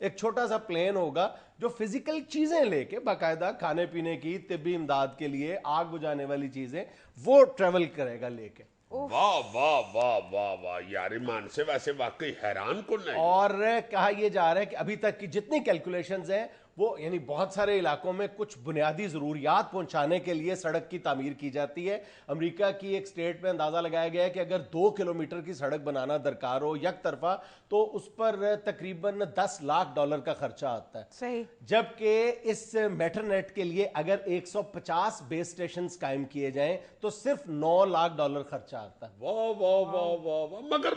ایک چھوٹا سا پلین ہوگا جو فزیکل چیزیں لے کے باقاعدہ کھانے پینے کی طبی امداد کے لیے آگ بجھانے والی چیزیں وہ ٹریول کرے گا لے کے. واہ واہ واہ واہ واہ یار ایمان سے ویسے واقعی حیران کن ہے. اور کہا یہ جا رہا ہے کہ ابھی تک کی جتنی کیلکولیشنز ہیں وہ یعنی بہت سارے علاقوں میں کچھ بنیادی ضروریات پہنچانے کے لیے سڑک کی تعمیر کی جاتی ہے. امریکہ کی ایک سٹیٹ میں اندازہ لگایا گیا ہے کہ اگر 2 کلومیٹر کی سڑک بنانا درکار ہو یک طرفہ تو اس پر تقریباً $10 لاکھ کا خرچہ آتا ہے. صحیح. جبکہ اس میٹر نیٹ کے لیے اگر 150 بیس سٹیشنز قائم کیے جائیں تو صرف $9 لاکھ خرچہ آتا ہے. واہ واہ واہ واہ واہ. مگر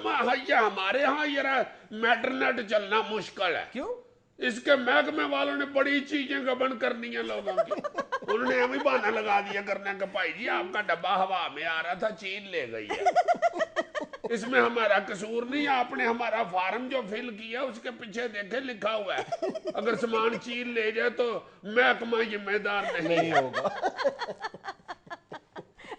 یہ ہمارے ہاں یہ میٹر نیٹ چلنا مشکل ہے. کیوں؟ اس کے محکمے والوں نے بڑی چیزیں گبن کرنی ہیں لوگوں کی. انہوں نے ہمیں بہانہ لگا دیا کرنے کہ بھائی جی آپ کا ڈبہ ہوا میں آ رہا تھا چین لے گئی ہے. اس میں ہمارا قصور نہیں. آپ نے ہمارا فارم جو فل کیا اس کے پیچھے دیکھے لکھا ہوا ہے اگر سامان چین لے جائے تو محکمہ ذمہ دار نہیں ہوگا.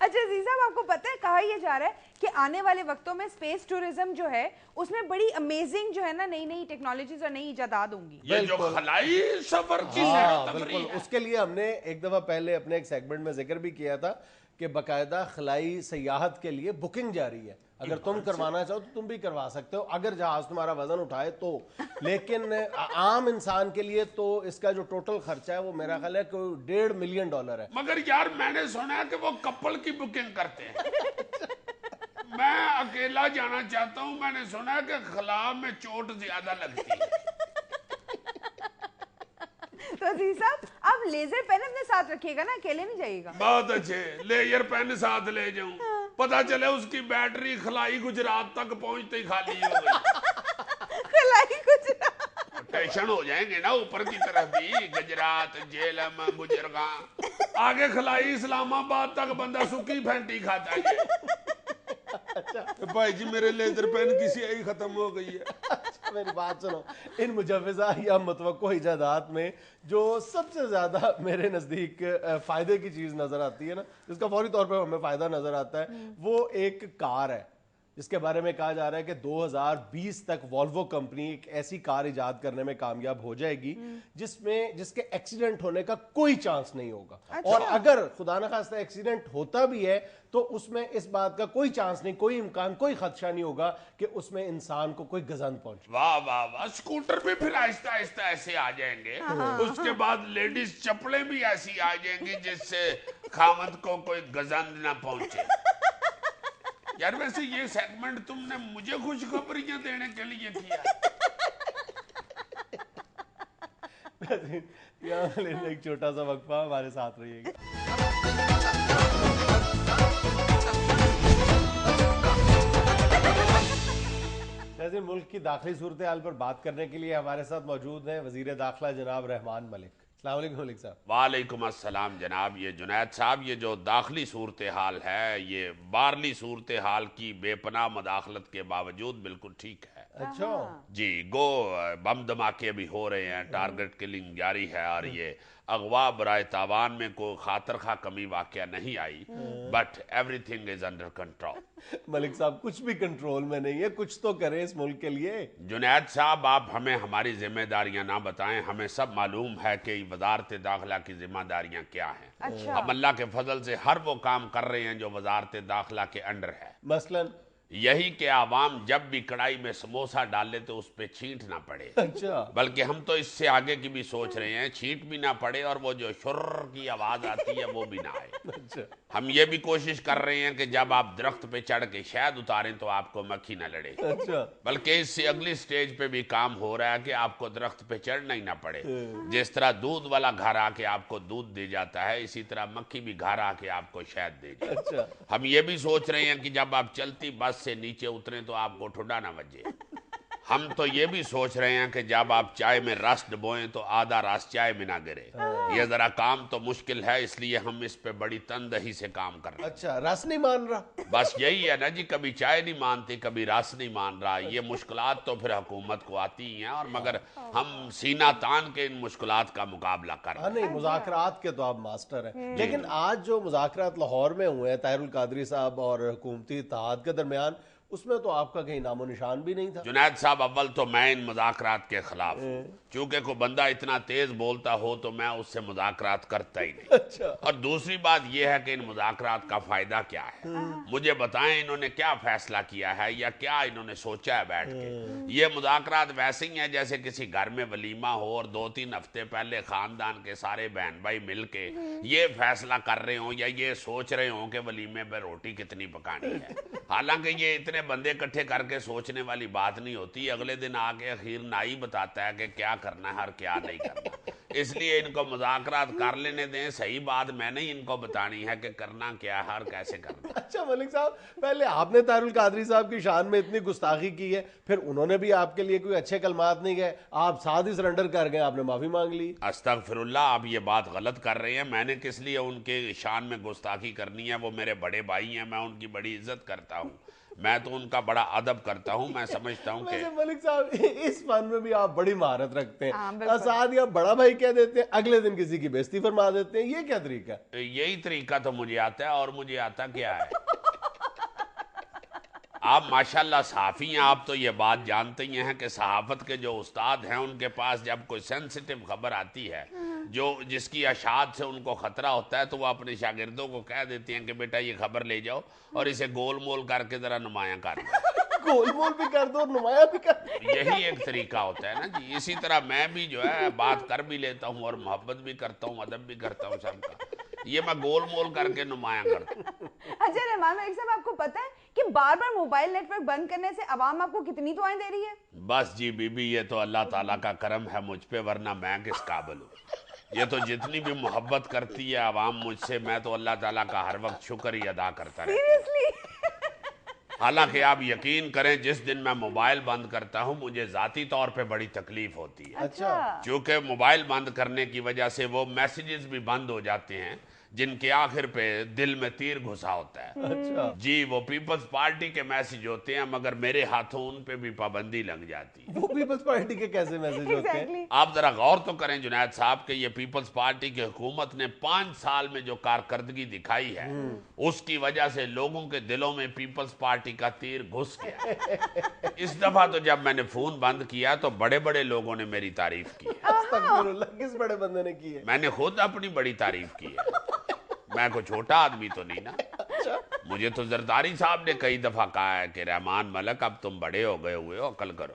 اچھا عزیز صاحب آپ کو پتہ ہے کہا یہ جا رہا ہے کہ آنے والے وقتوں میں اسپیس ٹورزم جو ہے اس میں بڑی امیزنگ جو ہے نا نئی نئی ٹیکنالوجیز اور نئی ایجادات ہوں گی. یہ جو خلائی سفر کی بالکل اس کے لیے ہم نے ایک دفعہ پہلے اپنے ایک سیگمنٹ میں ذکر بھی کیا تھا کہ باقاعدہ خلائی سیاحت کے لیے بکنگ جاری ہے. اگر تم کروانا چاہو تو تم بھی کروا سکتے ہو اگر جہاز تمہارا وزن اٹھائے تو. لیکن عام انسان کے لیے تو اس کا جو ٹوٹل خرچہ ہے وہ میرا خیال ہے کہ $1.5 ملین ہے. مگر یار میں نے سنا ہے کہ وہ کپل کی بکنگ کرتے ہیں. میں اکیلا جانا چاہتا ہوں. میں نے سنا ہے کہ خلا میں چوٹ زیادہ لگتی ہے. تو عزیز صاحب آپ لیزر پین اپنے ساتھ رکھیے گا نا اکیلے نہیں جائیے گا. بہت اچھے. لیزر پین ساتھ لے جاؤں. پتہ چلے اس کی بیٹری خلائی گجرات تک پہنچتے ہی خالی ہو گئی. خلائی گجرات ٹیشن ہو جائیں گے نا اوپر کی طرف بھی. گجرات جیلم گجرگاں آگے خلائی اسلام آباد تک بندہ سکی پھینٹی کھاتا ہے. بھائی جی میرے لیزر پین کی سیاہی ختم ہو گئی ہے. میری بات سنو. ان مجوزہ یا متوقع ایجادات میں جو سب سے زیادہ میرے نزدیک فائدے کی چیز نظر آتی ہے نا جس کا فوری طور پر ہمیں فائدہ نظر آتا ہے وہ ایک کار ہے جس کے بارے میں کہا جا رہا ہے کہ 2020 تک والوو کمپنی ایک ایسی کار ایجاد کرنے میں کامیاب ہو جائے گی جس کے ایکسیڈنٹ ہونے کا کوئی چانس نہیں ہوگا. اور اگر خدا نخواستہ ایکسیڈنٹ ہوتا بھی ہے تو اس میں اس بات کا کوئی چانس نہیں, کوئی امکان, کوئی خدشہ نہیں ہوگا کہ اس میں انسان کو کوئی گزند پہنچے. واہ واہ واہ. اسکوٹر بھی پھر آہستہ آہستہ ایسے آ جائیں گے. اس کے بعد لیڈیز چپلیں بھی ایسی آ جائیں گی جس سے خامد کو کوئی گزند نہ پہنچے. یار ویسے یہ سیگمنٹ تم نے مجھے خوشخبریاں دینے کے لیے کیا. یہاں ایک چھوٹا سا وقفہ, ہمارے ساتھ رہیے گا. ملک کی داخلی صورتحال پر بات کرنے کے لیے ہمارے ساتھ موجود ہیں وزیر داخلہ جناب رحمان ملک. السلام علیکم ملک صاحب. وعلیکم السلام جناب. یہ جنید صاحب یہ جو داخلی صورتحال ہے یہ باہرلی صورتحال کی بے پناہ مداخلت کے باوجود بالکل ٹھیک ہے. اچھا جی گو بم دھماکے بھی ہو رہے ہیں, ٹارگٹ کلنگ جاری ہے اور یہ اغوا برائے تاوان میں کوئی خاطر خواہ کمی واقعہ نہیں آئی, but everything is under control. Malik صاحب کچھ بھی کنٹرول میں نہیں ہے, کچھ تو کریں اس ملک کے لیے. جنید صاحب آپ ہمیں ہماری ذمہ داریاں نہ بتائیں, ہمیں سب معلوم ہے کہ وزارت داخلہ کی ذمہ داریاں کیا ہیں. ہم اللہ کے فضل سے ہر وہ کام کر رہے ہیں جو وزارت داخلہ کے انڈر ہے. مثلاً یہی کہ عوام جب بھی کڑائی میں سموسہ ڈالے تو اس پہ چھینٹ نہ پڑے. اچھا بلکہ ہم تو اس سے آگے کی بھی سوچ رہے ہیں, چھینٹ بھی نہ پڑے اور وہ جو شر کی آواز آتی ہے وہ بھی نہ آئے. ہم یہ بھی کوشش کر رہے ہیں کہ جب آپ درخت پہ چڑھ کے شہد اتاریں تو آپ کو مکھی نہ لڑے. بلکہ اس سے اگلی سٹیج پہ بھی کام ہو رہا ہے کہ آپ کو درخت پہ چڑھنا ہی نہ پڑے. جس طرح دودھ والا گھر آ کے آپ کو دودھ دے جاتا ہے, اسی طرح مکھی بھی گھر آ کے آپ کو شہد دے جاتی ہے. ہم یہ بھی سوچ رہے ہیں کہ جب آپ چلتی بس سے نیچے اتریں تو آپ کو ٹھڈا نہ بجے. ہم تو یہ بھی سوچ رہے ہیں کہ جب آپ چائے میں رس ڈبوئیں تو آدھا رس چائے میں نہ گرے. یہ ذرا کام تو مشکل ہے, اس لیے ہم اس پہ بڑی تندہی سے کام کر رہے ہیں. اچھا رس نہیں مان رہا. بس یہی ہے نا جی, کبھی چائے نہیں مانتی, کبھی رس نہیں مان رہا. یہ مشکلات تو پھر حکومت کو آتی ہیں, اور مگر ہم سینہ تان کے ان مشکلات کا مقابلہ کر رہے ہیں. نہیں مذاکرات کے تو آپ ماسٹر ہیں, لیکن آج جو مذاکرات لاہور میں ہوئے ہیں طاہر القادری صاحب اور حکومتی اتحاد کے درمیان, اس میں تو آپ کا کہیں نام و نشان بھی نہیں تھا۔ جنید صاحب اول تو میں ان مذاکرات کے خلاف ہوں، چونکہ کوئی بندہ اتنا تیز بولتا ہو تو میں اس سے مذاکرات کرتا ہی نہیں۔ اچھا، اور دوسری بات یہ ہے کہ ان مذاکرات کا فائدہ کیا ہے، مجھے بتائیں انہوں نے کیا فیصلہ کیا ہے یا کیا انہوں نے سوچا ہے بیٹھ کے۔ یہ مذاکرات ویسے ہی ہیں جیسے کسی گھر میں ولیمہ ہو اور 2-3 ہفتے پہلے خاندان کے سارے بہن بھائی مل کے یہ فیصلہ کر رہے ہوں یا یہ سوچ رہے ہوں کہ ولیمے پہ روٹی کتنی پکانی ہے۔ حالانکہ یہ اتنے بندے اکٹھے کر کے سوچنے والی بات نہیں ہوتی، اگلے دن آ کے اخیر نائی بتاتا ہے کہ کیا کرنا ہے اور کیا نہیں کرنا۔ اس لیے ان کو مذاکرات کر لینے دیں، صحیح بات میں نے ان کو بتانی ہے کہ کرنا کیا ہے اور کیسے کرنا۔ اچھا ملک صاحب، پہلے آپ نے طاہر القادری صاحب کی شان میں اتنی گستاخی کی ہے، پھر انہوں نے بھی آپ کے لیے کوئی اچھے کلمات نہیں گئے، آپ ساتھ ہی سرنڈر کر گئے، آپ نے معافی مانگ لی۔ استغفر اللہ، آپ یہ بات غلط کر رہے ہیں، میں نے کس لیے ان کے شان میں گستاخی کرنی ہے؟ وہ میرے بڑے بھائی ہیں، میں ان کی بڑی عزت کرتا ہوں، میں تو ان کا بڑا ادب کرتا ہوں، میں سمجھتا ہوں کہ ویسے ملک صاحب اس فن میں بھی آپ بڑی مہارت رکھتے ہیں، ساتھ ہی آپ بڑا بھائی کہہ دیتے ہیں، اگلے دن کسی کی بےزتی فرما دیتے ہیں، یہ کیا طریقہ ہے؟ یہی طریقہ تو مجھے آتا ہے، اور مجھے آتا کیا ہے؟ آپ ماشاءاللہ صحافی ہیں، آپ تو یہ بات جانتے ہی ہیں کہ صحافت کے جو استاد ہیں ان کے پاس جب کوئی سینسیٹیو خبر آتی ہے جس کی اشاعت سے ان کو خطرہ ہوتا ہے تو وہ اپنے شاگردوں کو کہہ دیتے ہیں کہ بیٹا یہ خبر لے جاؤ اور اسے گول مول کر کے ذرا نمایاں کر دو۔ گول مول بھی کر دو اور نمایاں بھی کر دو، یہی ایک طریقہ ہوتا ہے نا جی۔ اسی طرح میں بھی جو ہے بات کر بھی لیتا ہوں اور محبت بھی کرتا ہوں، ادب بھی کرتا ہوں سب کا، یہ میں گول مول کر کے نمایاں کرتا ہوں۔ اچھا رحمان ملک صاحب، آپ کو پتہ ہے کہ بار بار موبائل نیٹ ورک بند کرنے سے عوام آپ کو کتنی دعائیں دے رہی ہے؟ بس جی بی بی، یہ تو اللہ تعالیٰ کا کرم ہے مجھ پہ، ورنہ میں کس قابل ہوں؟ یہ تو جتنی بھی محبت کرتی ہے عوام مجھ سے، میں تو اللہ تعالیٰ کا ہر وقت شکر ہی ادا کرتا رہتا ہوں۔ سیریسلی؟ حالانکہ آپ یقین کریں جس دن میں موبائل بند کرتا ہوں مجھے ذاتی طور پہ بڑی تکلیف ہوتی ہے، اچھا چونکہ موبائل بند کرنے کی وجہ سے وہ میسیجز بھی بند ہو جاتے ہیں جن کے آخر پہ دل میں تیر گھسا ہوتا ہے۔ اچھا جی وہ پیپلز پارٹی کے میسیج ہوتے ہیں مگر میرے ہاتھوں ان پہ بھی پابندی لگ جاتی ہے۔ وہ پیپلز پارٹی کے کیسے میسج ہوتے ہیں؟ آپ ذرا غور تو کریں جنید صاحب کہ یہ پیپلز پارٹی کی حکومت نے 5 سال میں جو کارکردگی دکھائی ہے اس کی وجہ سے لوگوں کے دلوں میں پیپلز پارٹی کا تیر گھس گیا۔ اس دفعہ تو جب میں نے فون بند کیا تو بڑے بڑے لوگوں نے میری تعریف کی ہے، استغفر اللہ، کس بڑے بندے نے کی ہے؟ میں نے خود اپنی بڑی تعریف کی ہے، میں کوئی چھوٹا آدمی تو نہیں نا۔ مجھے تو زرداری صاحب نے کئی دفعہ کہا ہے کہ رحمان ملک اب تم بڑے ہو گئے ہوئے ہو، عقل کرو۔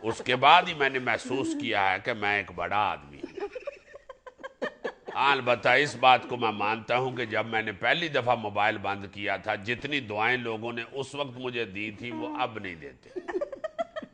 اس کے بعد ہی میں نے محسوس کیا ہے کہ میں ایک بڑا آدمی ہوں۔ البتہ اس بات کو میں مانتا ہوں کہ جب میں نے پہلی دفعہ موبائل بند کیا تھا جتنی دعائیں لوگوں نے اس وقت مجھے دی تھی وہ اب نہیں دیتے،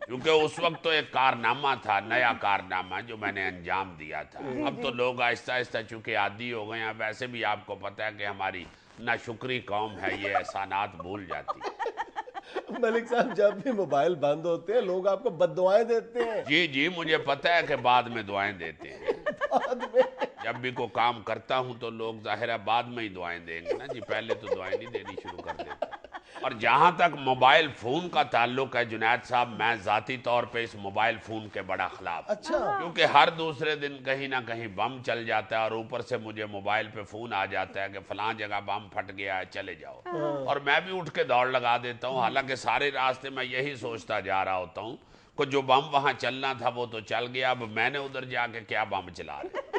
کیونکہ اس وقت تو ایک کارنامہ تھا، نیا کارنامہ جو میں نے انجام دیا تھا۔ اب تو لوگ آہستہ آہستہ چونکہ عادی ہو گئے ہیں، ویسے بھی آپ کو پتہ ہے کہ ہماری ناشکری قوم ہے، یہ احسانات بھول جاتی ہے۔ ملک صاحب جب بھی موبائل بند ہوتے ہیں لوگ آپ کو بد دعائیں دیتے ہیں۔ جی جی مجھے پتہ ہے کہ بعد میں دعائیں دیتے ہیں، بعد میں جب بھی کوئی کام کرتا ہوں تو لوگ ظاہر ہے بعد میں ہی دعائیں دیں گے نا جی، پہلے تو دعائیں نہیں دینی شروع کر دیتے۔ اور جہاں تک موبائل فون کا تعلق ہے جنید صاحب، میں ذاتی طور پہ اس موبائل فون کے بڑا خلاف ہوں، اچھا کیونکہ ہر دوسرے دن کہیں نہ کہیں بم چل جاتا ہے اور اوپر سے مجھے موبائل پہ فون آ جاتا ہے کہ فلاں جگہ بم پھٹ گیا ہے چلے جاؤ، اور میں بھی اٹھ کے دوڑ لگا دیتا ہوں، حالانکہ سارے راستے میں یہی سوچتا جا رہا ہوتا ہوں کہ جو بم وہاں چلنا تھا وہ تو چل گیا، اب میں نے ادھر جا کے کیا بم چلا رہا۔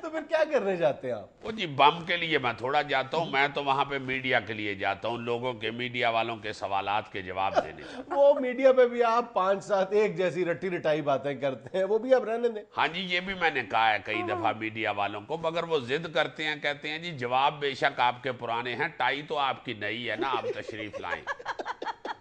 تو پھر کیا کرنے جاتے ہیں آپ؟ وہ جی بم کے لیے میں تھوڑا جاتا ہوں، میں تو وہاں پہ میڈیا کے لیے جاتا ہوں، لوگوں کے میڈیا والوں کے سوالات کے جواب دینے جاتا ہوں۔ وہ میڈیا پہ بھی آپ 5-7 ایک جیسی رٹی رٹائی باتیں کرتے ہیں، وہ بھی آپ رہنے دیں۔ ہاں جی یہ بھی میں نے کہا ہے کئی دفعہ میڈیا والوں کو، مگر وہ ضد کرتے ہیں، کہتے ہیں جی جواب بے شک آپ کے پرانے ہیں، ٹائی تو آپ کی نئی ہے نا، آپ تشریف لائیں،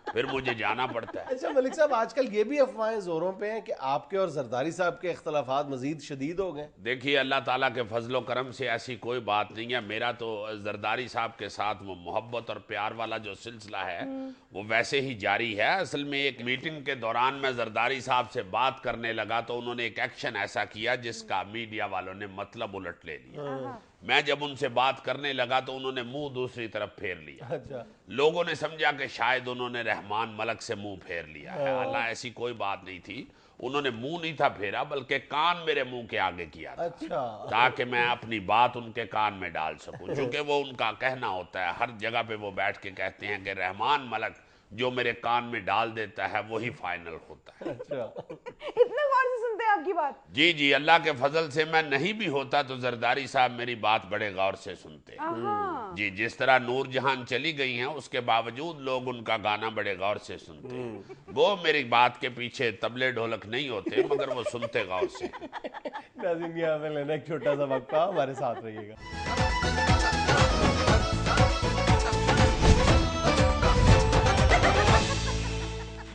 پھر مجھے جانا پڑتا ہے۔ اچھا ملک صاحب آج کل یہ بھی افواہیں زوروں پہ ہیں کہ آپ کے اور زرداری صاحب کے اختلافات مزید شدید ہو گئے۔ دیکھیے اللہ تعالیٰ کے فضل و کرم سے ایسی کوئی بات نہیں ہے، میرا تو زرداری صاحب کے ساتھ وہ محبت اور پیار والا جو سلسلہ ہے وہ ویسے ہی جاری ہے۔ اصل میں ایک میٹنگ کے دوران میں زرداری صاحب سے بات کرنے لگا تو انہوں نے ایک ایکشن ایسا کیا جس کا میڈیا والوں نے مطلب الٹ لے لیا۔ میں جب ان سے بات کرنے لگا تو انہوں نے منہ دوسری طرف پھیر لیا، اچھا لوگوں نے سمجھا کہ شاید انہوں نے رحمان ملک سے منہ پھیر لیا ہے، اللہ ایسی کوئی بات نہیں تھی۔ انہوں نے منہ نہیں تھا پھیرا بلکہ کان میرے منہ کے آگے کیا تھا، اچھا، تاکہ میں اپنی بات ان کے کان میں ڈال سکوں، چونکہ وہ ان کا کہنا ہوتا ہے، ہر جگہ پہ وہ بیٹھ کے کہتے ہیں کہ رحمان ملک جو میرے کان میں ڈال دیتا ہے وہی فائنل ہوتا ہے۔ اچھا، اتنے غور سے سنتے ہیں آپ کی بات؟ جی جی، اللہ کے فضل سے میں نہیں بھی ہوتا تو زرداری صاحب میری بات بڑے غور سے سنتے ہیں۔ جی، جس طرح نور جہان چلی گئی ہیں اس کے باوجود لوگ ان کا گانا بڑے غور سے سنتے ہیں، وہ میری بات کے پیچھے طبلے ڈھولک نہیں ہوتے مگر وہ سنتے غور سے۔ ناظرین یہاں پہ لینا ایک چھوٹا سا وقفہ، ہمارے ساتھ رہیے گا۔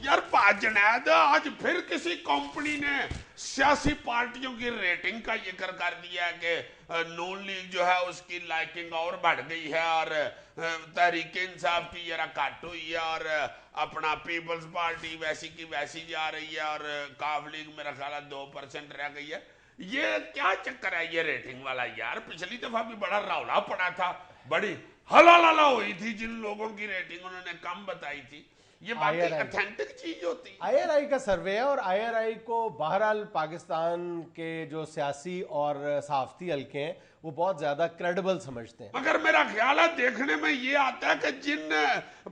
یار جنید، آج پھر کسی کمپنی نے سیاسی پارٹیوں کی ریٹنگ کا ذکر کر دیا ہے کہ نون لیگ جو ہے اس کی لائکنگ اور بڑھ گئی ہے اور تحریک انصاف کی ذرا کٹ ہوئی ہے اور اپنا پیپلز پارٹی ویسی کی ویسی جا رہی ہے اور کاف لیگ میرا خیال ہے 2% رہ گئی ہے۔ یہ کیا چکر ہے یہ ریٹنگ والا یار؟ پچھلی دفعہ بھی بڑا رولا پڑا تھا، بڑی ہلا ہوئی تھی جن لوگوں کی ریٹنگ انہوں نے کم بتائی تھی۔ یہ واقعی اتھینٹک چیز ہوتی ہے۔ آئی آر آئی کا سروے ہے اور آئی آر آئی کو بہرحال پاکستان کے جو سیاسی اور صحافتی حلقے ہیں وہ بہت زیادہ کریڈیبل سمجھتے ہیں، مگر میرا خیال ہے دیکھنے میں یہ آتا ہے کہ جن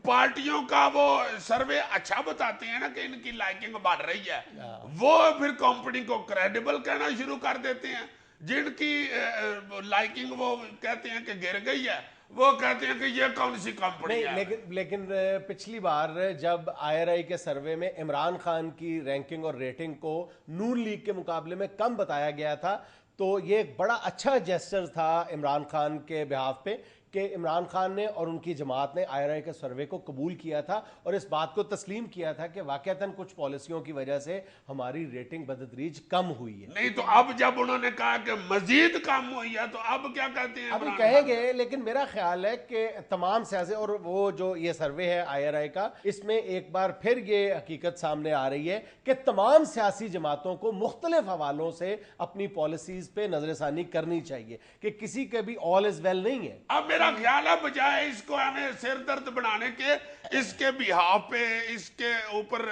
پارٹیوں کا وہ سروے اچھا بتاتے ہیں نا کہ ان کی لائکنگ بڑھ رہی ہے، وہ پھر کمپنی کو کریڈیبل کہنا شروع کر دیتے ہیں۔ جن کی لائکنگ وہ کہتے ہیں کہ گر گئی ہے وہ کہتے ہیں کہ یہ کون سی کمپنی ہے۔ لیکن پچھلی بار جب آئی آر آئی کے سروے میں عمران خان کی رینکنگ اور ریٹنگ کو نون لیگ کے مقابلے میں کم بتایا گیا تھا تو یہ ایک بڑا اچھا جیسچر تھا عمران خان کے بہاف پہ کہ عمران خان نے اور ان کی جماعت نے آئی آر آئی کے سروے کو قبول کیا تھا اور اس بات کو تسلیم کیا تھا کہ واقعتاً کچھ پالیسیوں کی وجہ سے ہماری ریٹنگ بتدریج کم ہوئی ہے۔ نہیں تو اب جب انہوں نے کہا کہ مزید کم ہوئی ہے تو اب کیا کہتے ہیں؟ ابھی کہیں گے، لیکن میرا خیال ہے کہ تمام سیاسی اور وہ جو یہ سروے ہے آئی آر آئی کا، اس میں ایک بار پھر یہ حقیقت سامنے آ رہی ہے کہ تمام سیاسی جماعتوں کو مختلف حوالوں سے اپنی پالیسیز پہ نظر ثانی کرنی چاہیے کہ کسی کے بھی آل از ویل نہیں ہے۔ اب میرا خیال ہے بجائے اس کو ہمیں سر درد بنانے کے اس کے بہاف پہ اس کے اوپر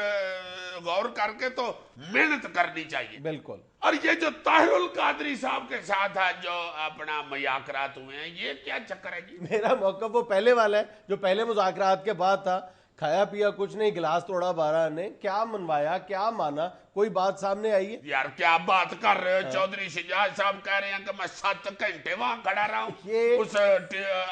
غور کر کے تو محنت کرنی چاہیے۔ بالکل۔ اور یہ جو طاہر القادری صاحب کے ساتھ ہے جو اپنا مذاکرات ہوئے ہیں، یہ کیا چکر ہے جی؟ میرا موقف وہ پہلے والا ہے جو پہلے مذاکرات کے بعد تھا، کھایا پیا کچھ نہیں، گلاس توڑا 12 نے، کیا منوایا کیا مانا، کوئی بات سامنے آئی ہے؟ یار کیا بات کر رہے ہو؟ چودھری شجاعت صاحب کہہ رہے ہیں کہ میں 7 گھنٹے وہاں کھڑا رہا ہوں اس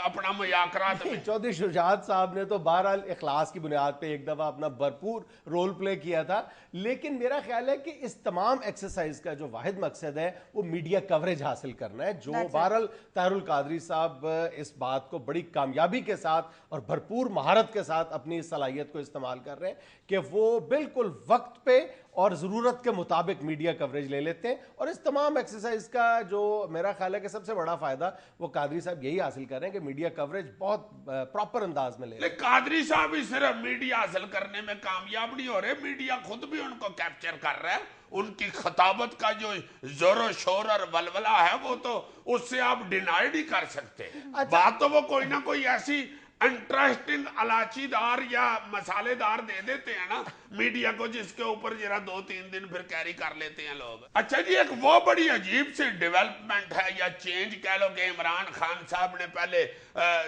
اپنا مذاکرات میں۔ چودھری شجاعت صاحب نے تو بہرحال اخلاص کی بنیاد پہ ایک دفعہ اپنا بھرپور رول پلے کیا تھا، لیکن میرا خیال ہے کہ اس تمام ایکسرسائز کا جو واحد مقصد ہے وہ میڈیا کوریج حاصل کرنا ہے، جو بہرحال طاہر القادری صاحب اس بات کو بڑی کامیابی کے ساتھ اور بھرپور مہارت کے ساتھ اپنی صلاحیت کو استعمال کر رہے ہیں کہ وہ بالکل وقت پہ اور ضرورت کے مطابق میڈیا کوریج لے لیتے ہیں، اور اس تمام ایکسرسائز کا جو میرا خیال ہے کہ سب سے بڑا فائدہ وہ قادری صاحب یہی حاصل کر رہے ہیں کہ میڈیا کوریج بہت پراپر انداز میں لے رہے ہیں۔ قادری صاحب ہی صرف میڈیا حاصل کرنے میں کامیاب نہیں ہو رہے، میڈیا خود بھی ان کو کیپچر کر رہا ہے۔ ان کی خطابت کا جو زور و شور اور ولولہ ہے وہ تو اس سے آپ ڈینائیڈ ہی کر سکتے ہیں۔ بات تو وہ کوئی نہ کوئی ایسی انٹرسٹنگ الائچی دار یا مسالے دار دے دیتے ہیں نا میڈیا کو جس کے اوپر ذرا 2-3 دن پھر کیری کر لیتے ہیں لوگ۔ اچھا جی، ایک وہ بڑی عجیب سی ڈیولپمنٹ ہے یا چینج کہہ لو کہ عمران خان صاحب نے پہلے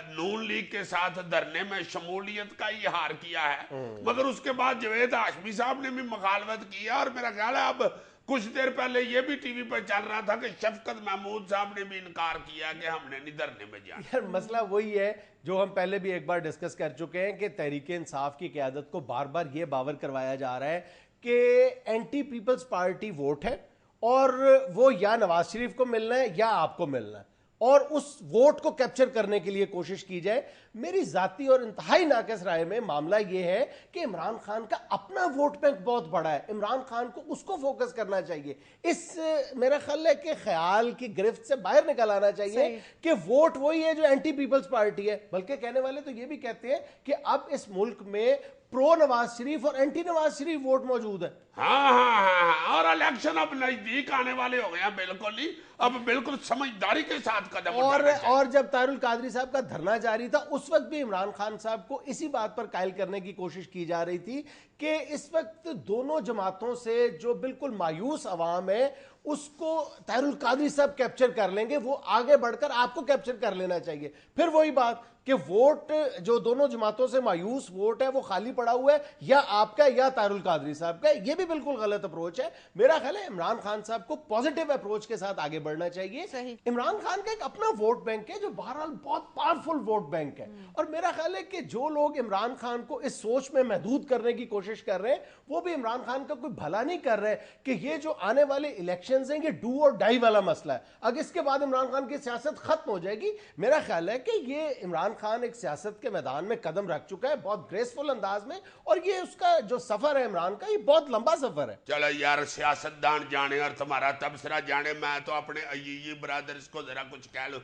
نون لیگ کے ساتھ دھرنے میں شمولیت کا اظہار کیا ہے، مگر اس کے بعد جاوید ہاشمی صاحب نے بھی مخالفت کی ہے، اور میرا خیال ہے اب کچھ دیر پہلے یہ بھی ٹی وی پہ چل رہا تھا کہ شفقت محمود صاحب نے بھی انکار کیا کہ ہم نے نہیں دھرنے میں جانا۔ یار مسئلہ وہی ہے جو ہم پہلے بھی ایک بار ڈسکس کر چکے ہیں کہ تحریک انصاف کی قیادت کو بار بار یہ باور کروایا جا رہا ہے کہ اینٹی پیپلز پارٹی ووٹ ہے اور وہ یا نواز شریف کو ملنا ہے یا آپ کو ملنا ہے، اور اس ووٹ کو کیپچر کرنے کے لیے کوشش کی جائے۔ میری ذاتی اور انتہائی ناقص رائے میں معاملہ یہ ہے کہ عمران خان کا اپنا ووٹ بینک بہت بڑا ہے، عمران خان کو اس کو فوکس کرنا چاہیے، اس میرا خیال ہے کہ خیال کی گرفت سے باہر نکل آنا چاہیے کہ ووٹ وہی ہے جو اینٹی پیپلز پارٹی ہے۔ بلکہ کہنے والے تو یہ بھی کہتے ہیں کہ اب اس ملک میں پرو نواز شریف اور اینٹی نواز شریف ووٹ موجود ہے۔ ہاں اور الیکشن اب نزدیک آنے والے ہو گئے ہیں بالکل ہی، اب بالکل سمجھداری کے ساتھ قدم اور جب طاہر القادری صاحب کا دھرنا جاری تھا اس وقت بھی عمران خان صاحب کو اسی بات پر قائل کرنے کی کوشش کی جا رہی تھی کہ اس وقت دونوں جماعتوں سے جو بالکل مایوس عوام ہے اس کو طاہر القادری صاحب کیپچر کر لیں گے, وہ آگے بڑھ کر آپ کو کیپچر کر لینا چاہیے. پھر وہی بات کہ ووٹ جو دونوں جماعتوں سے مایوس ووٹ ہے وہ خالی پڑا ہوا ہے, یا آپ کا یا طاہر القادری صاحب کا, یہ بھی بالکل غلط اپروچ ہے. میرا خیال ہے عمران خان صاحب کو پازیٹیو اپروچ کے ساتھ آگے بڑھنا چاہیے. عمران خان کا ایک اپنا ووٹ بینک ہے جو بہرحال بہت پاورفل ووٹ بینک ہے, اور میرا خیال ہے کہ جو لوگ عمران خان کو اس سوچ میں محدود کرنے کی کوشش کر رہے ہیں وہ بھی عمران خان کا کوئی بھلا نہیں کر رہے کہ یہ جو آنے والے الیکشنز ہیں یہ ڈو اور ڈائی والا مسئلہ ہے. اگر اس کے بعد عمران خان کی سیاست ختم ہو جائے گی, میرا خیال ہے کہ یہ عمران خان ایک سیاست کے میدان میں قدم رکھ چکا ہے بہت گریسفل انداز میں, اور یہ اس کا جو سفر ہے عمران کا یہ بہت لمبا سفر ہے. چلو یار سیاستدان جانے اور تمہارا تبصرہ جانے, میں تو اپنے یہ برادرز کو ذرا کچھ کہہ لوں.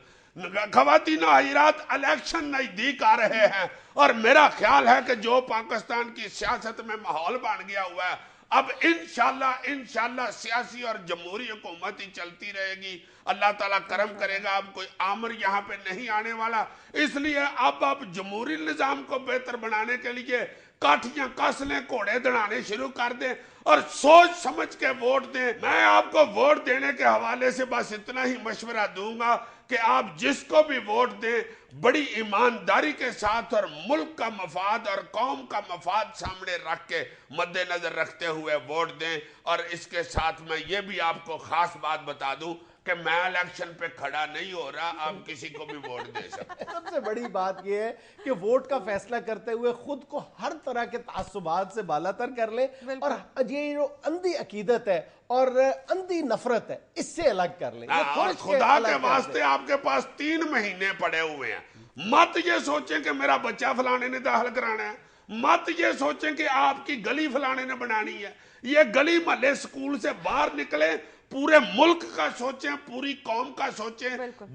خواتین و حضرات, الیکشن نزدیک آ رہے ہیں اور میرا خیال ہے کہ جو پاکستان کی سیاست میں ماحول بن گیا ہوا ہے, اب انشاءاللہ سیاسی اور جمہوری حکومت ہی چلتی رہے گی. اللہ تعالیٰ کرم کرے گا, اب کوئی آمر یہاں پہ نہیں آنے والا. اس لیے اب جمہوری نظام کو بہتر بنانے کے لیے کاٹھیاں کس لیں, گھوڑے دڑانے شروع کر دیں اور سوچ سمجھ کے ووٹ دیں. میں آپ کو ووٹ دینے کے حوالے سے بس اتنا ہی مشورہ دوں گا کہ آپ جس کو بھی ووٹ دیں بڑی ایمانداری کے ساتھ اور ملک کا مفاد اور قوم کا مفاد سامنے رکھ کے مد نظر رکھتے ہوئے ووٹ دیں. اور اس کے ساتھ میں یہ بھی آپ کو خاص بات بتا دوں کہ میں الیکشن پہ کھڑا نہیں ہو رہا, آپ کسی کو بھی ووٹ دے سکتے. سب سے بڑی بات یہ ہے کہ ووٹ کا فیصلہ کرتے ہوئے خود کو ہر طرح کے تعصبات سے بالا تر کر لیں, اور یہ جو اندھی عقیدت ہے اور اندھی نفرت ہے اس سے الگ کر لیں. اور خدا کے واسطے آپ کے پاس 3 مہینے پڑے ہوئے ہیں. مت یہ سوچیں کہ میرا بچہ فلانے نے داخل کرانا ہے, مت یہ سوچیں کہ آپ کی گلی فلانے نے بنانی ہے. یہ گلی محلے سکول سے باہر نکلیں, پورے ملک کا سوچیں, پوری قوم کا سوچیں,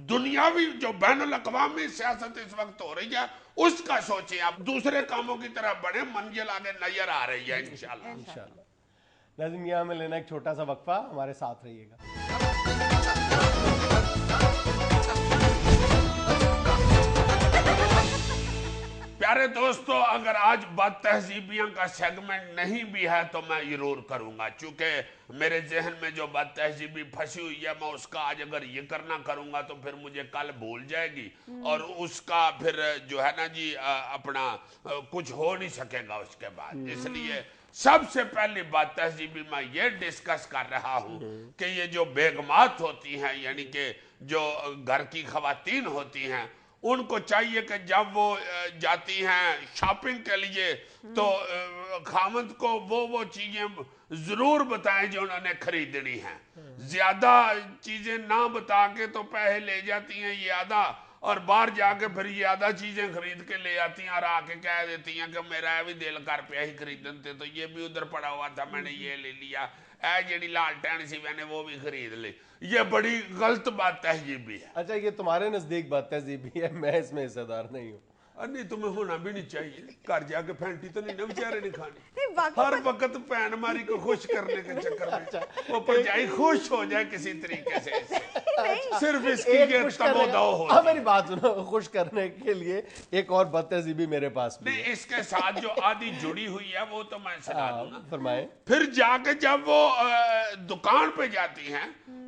دنیاوی جو بین الاقوامی سیاست اس وقت ہو رہی ہے اس کا سوچیں. آپ دوسرے کاموں کی طرف بڑھیں, منزل آگے نظر آ رہی ہے انشاءاللہ. ناظرین یہاں میں لینا ایک چھوٹا سا وقفہ, ہمارے ساتھ رہیے گا. پیارے دوستو, اگر آج بد تہذیبیاں کا سیگمنٹ نہیں بھی ہے تو میں ضرور کروں گا, چونکہ میرے ذہن میں جو بد تہذیبی پھنسی ہوئی ہے میں اس کا آج اگر یہ کرنا کروں گا تو پھر مجھے کل بھول جائے گی, اور اس کا پھر جو ہے نا جی اپنا کچھ ہو نہیں سکے گا اس کے بعد. اس لیے سب سے پہلی بات تہذیبی میں یہ ڈسکس کر رہا ہوں کہ یہ جو بیگمات ہوتی ہیں, یعنی کہ جو گھر کی خواتین ہوتی ہیں, ان کو چاہیے کہ جب وہ جاتی ہیں شاپنگ کے لیے تو خامند کو وہ چیزیں ضرور بتائیں جو انہوں نے خریدنی ہیں. زیادہ چیزیں نہ بتا کے تو پیسے لے جاتی ہیں یہ آدھا, اور باہر جا کے پھر یہ آدھا چیزیں خرید کے لے آتی ہیں اور آ کے کہہ دیتی ہیں کہ میرا بھی دل کر پہ ہی خریدن تھے تو یہ بھی ادھر پڑا ہوا تھا, میں نے یہ لے لیا, اے جڑی لالٹین سی میں نے وہ بھی خرید لی. یہ بڑی غلط بات تہذیبی ہے. اچھا, یہ تمہارے نزدیک بات تہذیبی ہے, میں اس میں حصہ دار نہیں ہوں. نہیں, تمہیں ہونا بھی نہیں چاہیے. گھر جا کے پھینٹی تو نہیں نا بیچارے نہیں کھانی, ہر وقت پین ماری کو خوش کرنے کے چکر میں وہ پرجائی خوش ہو جائے کسی طریقے سے, صرف اس کی یہ تب و دو ہو. میری بات سنو, خوش کرنے کے لیے ایک اور بد تہذیبی میرے پاس بھی نہیں, اس کے ساتھ جو آدھی جڑی ہوئی ہے وہ تو میں سنا دوں نا. فرمائیں. پھر جا کے جب وہ دکان پہ جاتی ہیں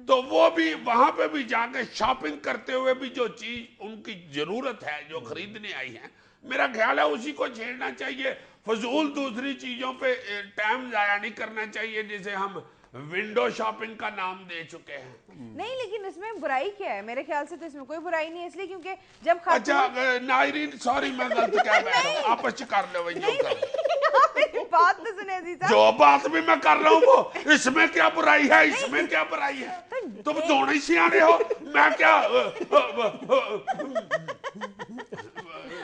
تو وہ بھی وہاں پہ بھی جا کے شاپنگ کرتے ہوئے بھی جو چیز ان کی ضرورت ہے جو خریدنے آئی ہیں, میرا خیال ہے اسی کو چھیڑنا چاہیے. فضول دوسری چیزوں پہ ٹائم ضائع نہیں کرنا چاہیے جسے ہم ونڈو شاپنگ کا نام دے چکے ہیں. نہیں, لیکن اس میں برائی کیا ہے؟ میرے خیال سے تو اس میں کوئی برائی نہیں ہے, اس لیے کیونکہ جب اچھا ناظرین سوری میں غلط کہہ بیٹھا ہوں, آپس کر لو جو کر بات تو سنے عزیزہ, جو بات بھی میں کر رہا ہوں وہ اس میں کیا برائی ہے, اس میں کیا برائی ہے, تم دونوں ہی سیانے ہو, میں کیا.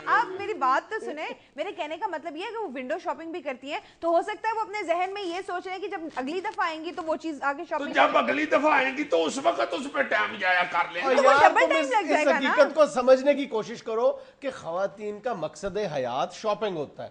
آپ میری بات تو سنیں, میرے کہنے کا مطلب یہ ہے کہ وہ ونڈو شاپنگ بھی کرتی ہے تو ہو سکتا ہے وہ اپنے ذہن میں یہ سوچ رہے ہیں کہ جب اگلی دفعہ آئیں گی تو وہ چیز آگے شاپنگ, جب اگلی دفعہ آئیں گی تو اس وقت اس پہ ٹائم جایا کر لیں. اس حقیقت کو سمجھنے کی کوشش کرو کہ خواتین کا مقصد حیات شاپنگ ہوتا ہے,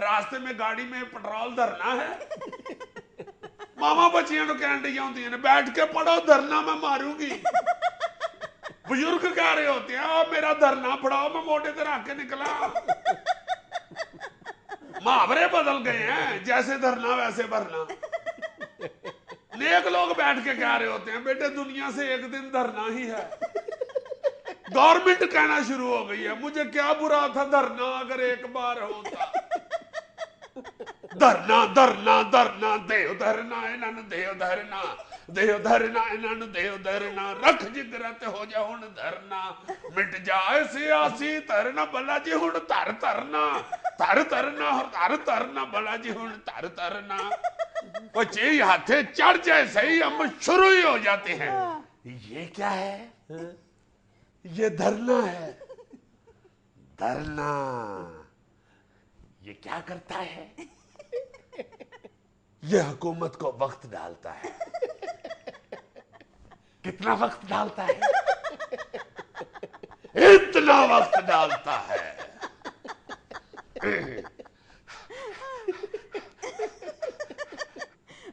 راستے میں گاڑی میں پٹرول دھرنا ہے ماما بچیاں نو کہن ڈی ہوندی ہیں بیٹھ کے پڑھو دھرنا میں ماروں گی بزرگ کہہ رہے ہوتے ہیں میرا دھرنا پڑھاؤ میں موٹے تے رکھ کے نکلا محاورے بدل گئے ہیں جیسے دھرنا ویسے بھرنا نیک لوگ بیٹھ کے کہہ رہے ہوتے ہیں بیٹے دنیا سے ایک دن دھرنا ہی ہے گورنمنٹ کہنا شروع ہو گئی ہے مجھے کیا برا تھا دھرنا اگر ایک بار ہوتا دھرنا دھرنا دھرنا دیو دھرنا انہاں دیو دھرنا دیو دھرنا انہاں دیو دھرنا رکھ جگرت ہو جا ہن دھرنا مٹ جائے سیاسی دھرنا بلا جی ہن دھر دھرنا دھر دھرنا دھر دھرنا بلا جی ہن دھر دھرنا وہ چیز ہاتھے چڑھ جائے صحیح ہم شروع ہی ہو جاتے ہیں یہ کیا ہے یہ دھرنا ہے دھرنا یہ کیا کرتا ہے یہ حکومت کو وقت ڈالتا ہے کتنا وقت ڈالتا ہے اتنا وقت ڈالتا ہے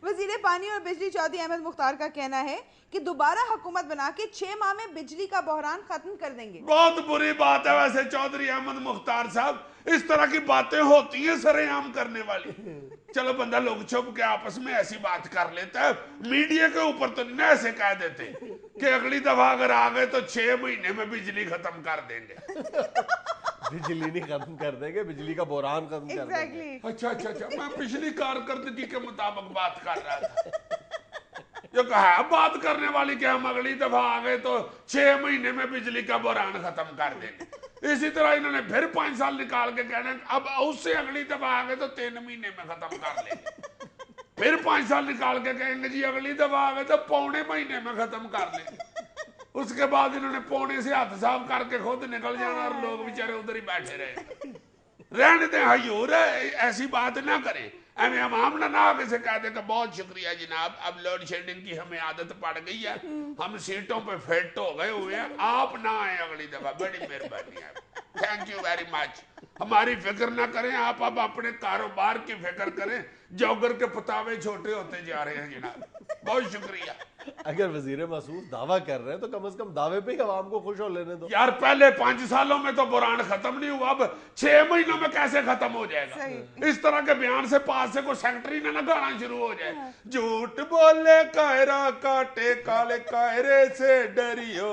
وزیر پانی اور بجلی چودھری احمد مختار کا کہنا ہے کہ دوبارہ حکومت بنا کے 6 ماہ میں بجلی کا بحران ختم کر دیں گے بہت بری بات ہے ویسے چودھری احمد مختار صاحب اس طرح کی باتیں ہوتی ہیں سر عام کرنے والی چلو بندہ لوگ چھپ کے آپس میں ایسی بات کر لیتا ہے میڈیا کے اوپر تو نہیں ایسے کہہ دیتے کہ اگلی دفعہ اگر آ گئے تو 6 مہینے میں بجلی ختم کر دیں گے بجلی نہیں ختم کر دیں گے بجلی کا بحران ختم کر دیں گے اچھا میں پچھلی کارکردگی کے مطابق بات کر رہا تھا جو کہا بات کرنے والی کہ ہم اگلی دفعہ آ گئے تو 6 مہینے میں بجلی کا بحران ختم کر دیں گے اسی طرح انہوں نے پھر 5 سال نکال کے کہنا اب اس سے اگلی دفعہ آ گئے تو 3 مہینے میں ختم کر لیں گے پھر 5 سال نکال کے کہیں گے جی اگلی دفعہ آ گئے تو 1.25 مہینے میں ختم کر لیں گے اس کے بعد انہوں نے پونے سے ہاتھ صاف کر کے خود نکل جانا اور لوگ بیچارے ادھر ہی بیٹھے رہے رہنے دیں حیور ایسی بات نہ کریں ہمیں عوام نہ آگے سے کہہ دے کہ بہت شکریہ جناب اب لوڈ شیڈنگ کی ہمیں عادت پڑ گئی ہے ہم سیٹوں پہ فٹ ہو گئے ہوئے ہیں آپ نہ آئیں اگلی دفعہ بڑی مہربانی ہے تھینک یو ویری مچ ہماری فکر نہ کریں آپ اب اپنے کاروبار کی فکر کریں جوگر کے پتاوے چھوٹے ہوتے جا رہے ہیں جناب بہت شکریہ اگر وزیر موصوف دعویٰ کر رہے ہیں تو کم از کم دعوے پہ ہی عوام کو خوش ہو لینے دو یار پہلے 5 سالوں میں تو بحران ختم نہیں ہوا اب 6 مہینوں میں کیسے ختم ہو جائے گا اس طرح کے بیان سے پاس سے کوئی سیکٹری نہ گانا شروع ہو جائے جھوٹ بولے کائرہ کاٹے کالے کائرے سے ڈریو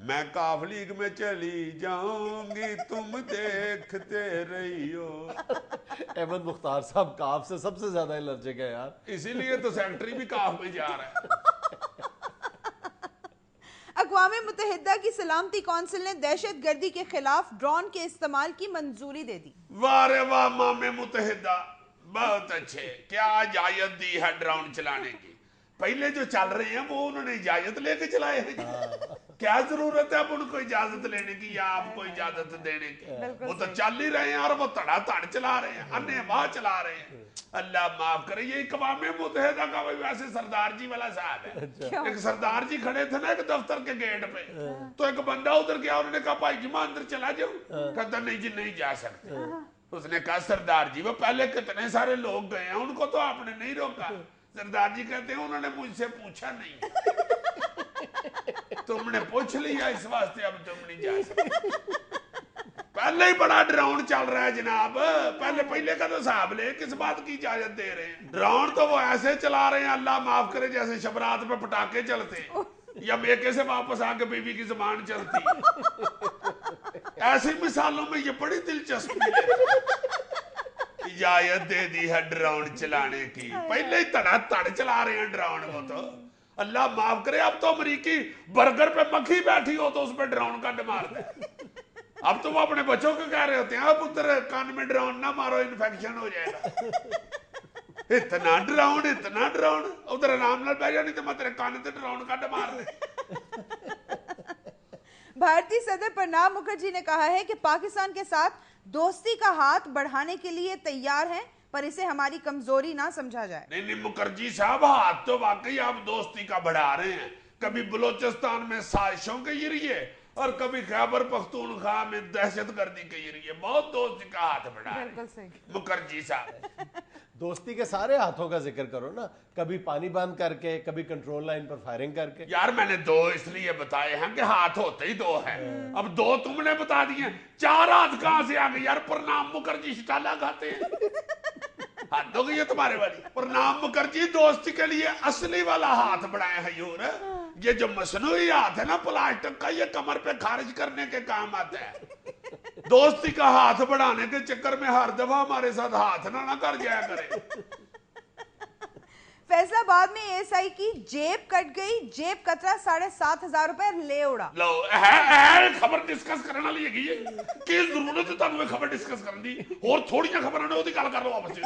میں کاف لیگ میں چلی جاؤں گی تم دیکھتے رہیو احمد مختار صاحب کاف سے سب سے زیادہ الرجک ہے یار اسی لیے تو سیکٹری بھی کاف میں جا رہا ہے اقوام متحدہ کی سلامتی کونسل نے دہشت گردی کے خلاف ڈرون کے استعمال کی منظوری دے دی واہ رے واہ اقوام متحدہ بہت اچھے کیا اجازت دی ہے ڈرون چلانے کی پہلے جو چل رہے ہیں وہ انہوں نے اجازت لے کے چلائے ہیں کیا ضرورت ہے اب ان کو اجازت لینے کی یا آپ کو اجازت دینے کی وہ تو چل ہی رہے ہیں اور وہ تڑا تڑ چلا رہے ہیں انہیں واہ چلا رہے ہیں اللہ معاف کرے یہ اقوام متحدہ کا ویسے سردار جی والا صاحب ہے ایک سردار جی کھڑے تھے نا ایک دفتر کے گیٹ پہ تو ایک بندہ ادھر گیا انہوں نے کہا بھائی جی میں اندر چلا جاؤں کہتا نہیں جی نہیں جا سکتے اس نے کہا سردار جی وہ پہلے کتنے سارے لوگ گئے ہیں ان کو تو آپ نے نہیں روکا سردار جی کہتے ہیں انہوں نے مجھ سے پوچھا نہیں تم نے پوچھ لیا اس واسطے اب تم نہیں جا سکتے پہلے ہی بڑا ڈرون چل رہا ہے جناب پہلے کا تو صاحب لے کس بات کی اجازت دے رہے ہیں ڈرون تو وہ ایسے چلا رہے ہیں اللہ معاف کرے جیسے شبرات پہ پٹاخے چلتے یا میکے سے واپس آ کے بیوی کی زبان چلتی ایسی مثالوں میں یہ بڑی دلچسپی ہے اجازت دے دی ہے ڈرون چلانے کی پہلے ہی تڑا تڑ چلا رہے ہیں ڈرون کو تو اللہ معاف کرے اب تو امریکی برگر پہ مکھی بیٹھی ہو تو اس پہ ڈرون کا مار دے اب تو وہ اپنے بچوں کو کہہ رہے ہوتے ہیں اب ادھر کان میں ڈرون نہ مارو انفیکشن ہو جائے گا اتنا ڈرون ادھر آرام نال بیٹھ جانی تو میں تیرے کان تے ڈرون کا مار دے بھارتی صدر پرناب مکھرجی نے کہا ہے کہ پاکستان کے ساتھ دوستی کا ہاتھ بڑھانے کے لیے تیار ہیں پر اسے ہماری کمزوری نہ سمجھا جائے نہیں مکھرجی صاحب ہاتھ تو واقعی آپ دوستی کا بڑھا رہے ہیں کبھی بلوچستان میں سازشوں کے ذریعے اور کبھی خیبر پختونخوا میں دہشت گردی کی رہی ہے، بہت دوستی کا ہاتھ بڑھا ہے بالکل صحیح مکھرجی صاحب۔ دوستی کے سارے ہاتھوں کا ذکر کرو نا، کبھی پانی بند کر کے، کبھی کنٹرول لائن پر فائرنگ کر کے۔ یار میں نے دو اس لیے بتائے ہیں کہ ہاتھ ہوتے ہی دو ہیں، اب دو تم نے بتا دیے، چار ہاتھ کہاں سے آ گئے یار؟ پرنام مکھرجی شٹالا کھاتے ہیں، ہاتھ ہو گئی ہے تمہارے والی۔ پرنام مکھرجی دوستی کے لیے اصلی والا ہاتھ بڑھائے حیور، یہ جو مصنوعی ہاتھ ہے نا پلاسٹک کا، یہ کمر پہ خارج کرنے کے کام آتا ہے۔ دوستی کا ہاتھ بڑھانے کے چکر میں ہر دفعہ ہمارے ساتھ ہاتھ نہ کر جایا کرے۔ فیصل آباد میں ایس آئی کی جیب کٹ گئی، جیب کترا 7,500 روپے لے اڑا۔ لو ہے خبر ڈسکس کرنا لیے گئی ہے کہ ضرورت ہے تانوں خبر ڈسکس کرن دی، اور تھوڑیاں خبراں نے اودی گل کر لو آپس وچ۔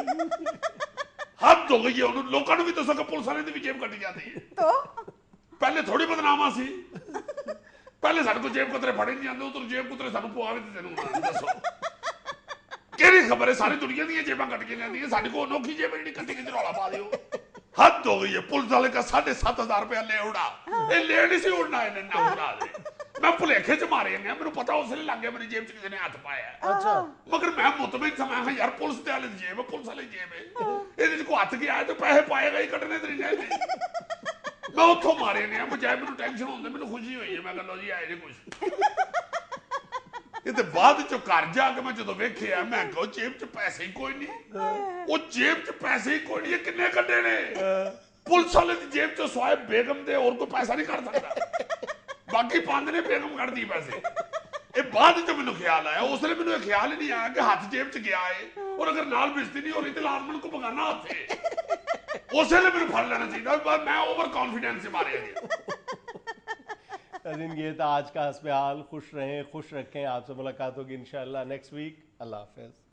حد ہو گئی ہے، انہوں لوکاں نوں بھی دسو کہ پولیس والے دی بھی جیب کٹی جاتی ہے۔ تو پہلے تھوڑی بدنامہ سی، پہلے ساڈے کو جیب کترے پھڑے نہیں جاندے، ادھر جیب کترے سانوں پواوے تے تینوں دسو کیڑی خبر ہے؟ ساری دنیا دی جیباں کٹ کے جاندی ہیں، ساڈے کو انوکھی جیب نہیں کٹی گئی، رولا پا دیو۔ حد ہو گئی ہے، پولیس والے کا 7,500 روپیہ لے اڑا، یہ لے نہیں سی اڑنا، انہیں نہ اڑا دے۔ میں بھلیکھے چ مارے گیا، میرے پتا اس لیے لگ گیا میری جیب چ کسی نے ہاتھ پایا ہے، اچھا مگر میں مطمئن سا میں یار پولیس دے والے جیب ہے، پولیس والے جیب ہے، یہ کو ہاتھ گیا ہے تو پیسے پائے گا ہی کٹنے تری نہیں۔ میں اتوں مارے گیا، بجائے میرے ٹینشن ہوندے میرے خوشی ہوئی ہے، میں کہا لو جی آئے جی کچھ۔ یہ تو بعد چ گھر جا کے میں جدو ویکھیا میں کہا جیب چ پیسے ہی کوئی نہیں، وہ جیب چ پیسے ہی کوئی نہیں، یہ کنے کڈے نے؟ پولیس والے دی جیب چ سوائے بیگم دے اور کوئی پیسہ نہیں کر سکتا، باقی 5 نے بیگم کر دی پیسے۔ یہ بعد چ مینوں خیال آیا، اس لیے مینوں یہ خیال ہی نہیں آیا کہ ہاتھ جیب چ گیا ہے، اور اگر نال بےزتی نہیں ہو رہی تو لازمن کو بگانا ہاتھ ہے، اس لیے مینوں پھڑ لینا چاہیے، میں اوور کانفیڈنس سے مارے گیا۔ ناظرین یہ تھا آج کا حسب حال، خوش رہیں، خوش رکھیں، آپ سے ملاقات ہوگی انشاءاللہ نیکسٹ ویک، اللہ حافظ۔